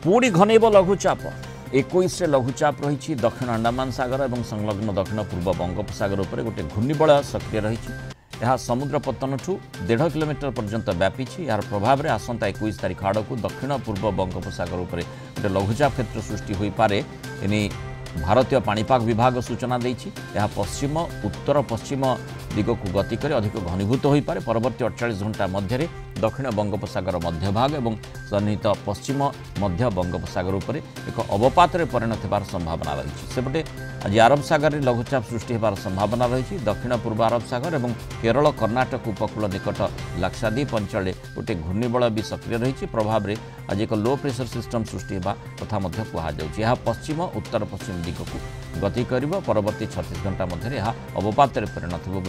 पुणी घनैब लघुचाप 21 लघुचाप रही दक्षिण अंडमान सागर और संलग्न दक्षिण पूर्व बंगोपसागर उपर गोटे घूर्णिबलय सक्रिय रही समुद्र पतन ठू 1.5 किलोमीटर पर्यंत व्यापी यार प्रभाव में आसंता 21 तारिख आड़ को दक्षिण पूर्व बंगोपसागर उपर गोटे लघुचाप क्षेत्र सृष्टि हो पारे एने भारतीय पाणीपाग विभाग सूचना देछि पश्चिम उत्तर पश्चिम दिग को गति कर अधिक घनीभूत हो पारे परवर्ती 48 घंटा मध्य दक्षिण बंगोपसागर मध्य भाग और सन्निहित पश्चिम मध्य बंगोपसागर उपर एक अवपात परिणत होबार संभावना रही सेपटे आज अरब सागर में लघुचाप सृष्टि होबार संभावना रही दक्षिण पूर्व अरब सागर और केरल कर्णाटक उपकूल निकट लाक्षाद्वीप अंचल गोटे घूर्णिबलय भी सक्रिय रही प्रभाव में आज एक लो प्रेशर सिस्टम सृष्टि होगा कथा कहुच्छा पश्चिम उत्तर पश्चिम दिग को गति कर परवर्ती 36 घंटा मध्य अवपात परिणत हो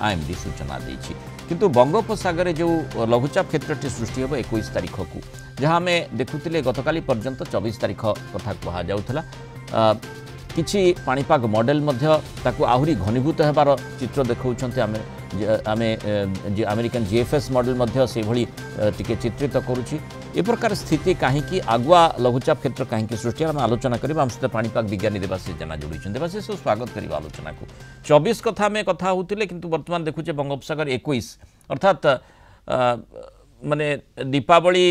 आईएमडी सूचना देछि किंतु बंगोपसागर जो लघुचाप क्षेत्र सृष्टि हो 21 तारिख को जहाँ आम देखुले गतकाली पर्यंत 24 तारिख कथा कहुला किछि पाणीपाग मॉडल आहरी घनीभूत होबार चित्र देखा आम अमेरिकन जीएफएस मॉडल से भली टिके चित्रित करुच्ची ए प्रकार स्थिति कहीं आगुआ लघुचाप क्षेत्र कहीं सृष्टि आम आलोचना करवा आम सहित पाणीपाग विज्ञानी देवाशीष जेना जोड़ी देवाशीष स्वागत करवा आलोचना को 24 कथा में कथा होते कि बर्तमान देखुचे बंगोपसागर 21 अर्थात माने दीपावली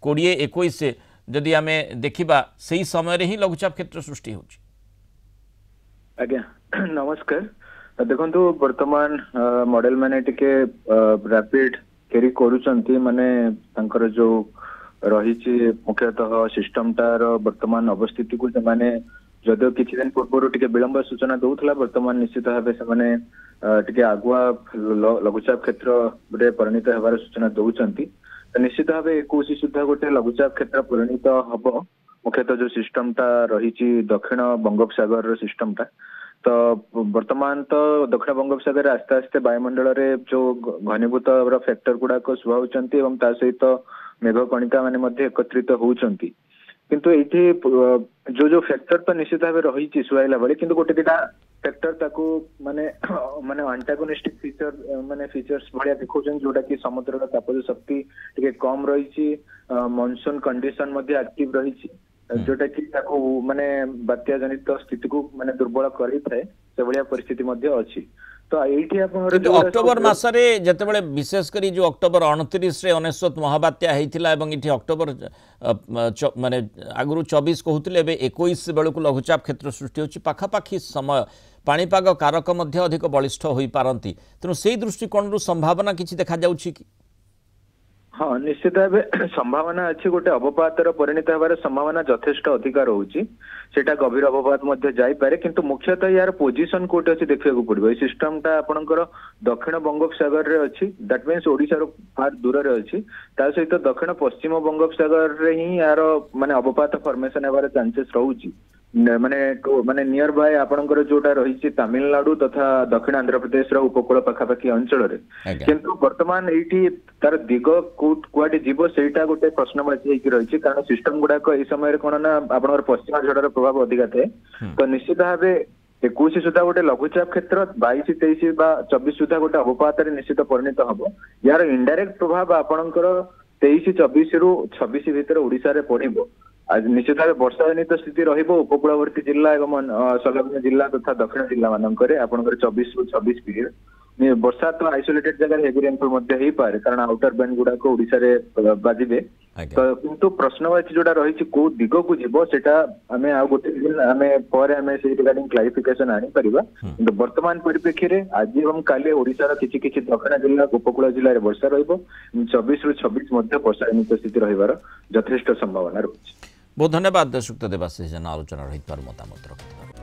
20-21 जदि आम देखा से ही समय ही लघुचाप क्षेत्र सृष्टि हो नमस्कार देखो बर्तमान मॉडल माने टिके रैपिड कैरी करूचंती माने तांकर जो रही मुख्यतः सिस्टम टार वर्तमान अवस्थिति को माने जदिव किछि दिन पूर्व टिके विलंब सूचना दउथला वर्तमान निश्चित भाव से टिके आगुआ लघुचाप क्षेत्र रे परिणत होबार सूचना दउचंती निश्चित भाव 21 सुधा गोटे लघुचाप क्षेत्र परिणत हब मुख्यतः जो सिस्टम टा रही दक्षिण बंगोपसागर सिस्टम टा तो वर्तमान तो दक्षिण बंगोपसागर आस्ते आस्ते वायुमंडल रे जो घनीभूत फैक्टर गुड़ाक शुभाउचंती एवं ता सहित मेघ कणिका माने एकत्रित होउचंती किंतु एठी जो फैक्टर तो निश्चित भाव रही सुहाइला बेले किंतु गोटे दिटा फैक्टर ताकू माने माने एंटागोनिस्टिक फीचर माने फीचर्स भलिया देखौछन जोटा कि समुद्र तापज शक्ति टिके कम रही मॉनसून कंडीशन मध्ये एक्टिव रही जोटा कि ताकू माने बात्या जनित स्थिति को माने दुर्बल करी थाए से भलिया परिस्थिति मध्ये अछि तो एठी आपण अक्टोबर मासरे जतेबेले विशेष करी जो अक्टोबर 29 रे 99 महाबात्या हेतिला एवं इठी अक्टोबर माने आगुरु 24 कहउतिले एबे 21 बेलकु लघुचाप क्षेत्र सृष्टि होछि पाखापाखी समय पाणीपाग कारक मध्य अधिक बलिष्ठ होई पारंती तेणु से दृष्टिकोण रु संभावना किछि देखा जाउछि कि हाँ निश्चित भाव संभावना अच्छी गोटे अवपातर परिणत होबार संभावना यथेष्ट अधिक रोचे सेटा गभीर अवपात मध्य जाइपारे किंतु मुख्यतः यार पोजिशन कोटे अच्छी देखा पड़ो ये सिस्टम टा आपणकर दक्षिण बंगोपसागर रे अच्छी दैट मीन्स ओडिशा रो फार दूर रे अच्छी ता सहित दक्षिण पश्चिम बंगोपसागर रे ही यार माने अवपात फॉर्मेशन होबार चांसेस रहउची माने नियर बाय आपणकर जोटा रही तमिलनाडु तथा दक्षिण आंध्र प्रदेश रो उपकूल पाखापाखी अंचल रे किंतु वर्तमान एठी तार दिग कुआटे जीव सेटा गोटे प्रश्नवाची होगी रही कारण सिस्टम गुड़ाक ये समय कौन ना आपनकर पश्चिम झड़र प्रभाव अधिका थाए तो निश्चित भाव 21 सुधा गोटे लघुचाप क्षेत्र 22-23 बा 24 सुधा गोटे अवपात निश्चित परिणत हम यार इनडायरेक्ट प्रभाव आपणकर 23-24 रु 26 भितर ओडिशा रे पड़िबो आज निश्चित भाव वर्षा जनित स्थिति रहिबो उपकूलवर्ती जिला एवं संलग्न जिला तथा दक्षिण जिला मानकरे आपणकर 24-26 पीरियड वर्षा तो आइसोलेटेड जगह हेवी रेनफॉल मध्य ही पारे कारण आउटर बैंड गुडा को ओडिशा रे बाजिबे तो किंतु प्रश्नवाची जोटा रही को दिग को जीव सेटा आमे आ गोटे दिन आमे परे आमे से रिगार्डिंग क्लैरिफिकेशन आनी परिबा किंतु वर्तमान परिप्रेक्षी रे आज एवं काले ओडिशा रा किछि किछि दक्षिण जिला उपकूल जिला रे वर्षा रहिबो 24 रु 26 मध्य वर्षा जनित स्थिति रहिबार यथेष्ट संभावना रहछि। बहुत धन्यवाद सुक्त देवाशीष जेना आलोचना रही मतामत रखिथिबार।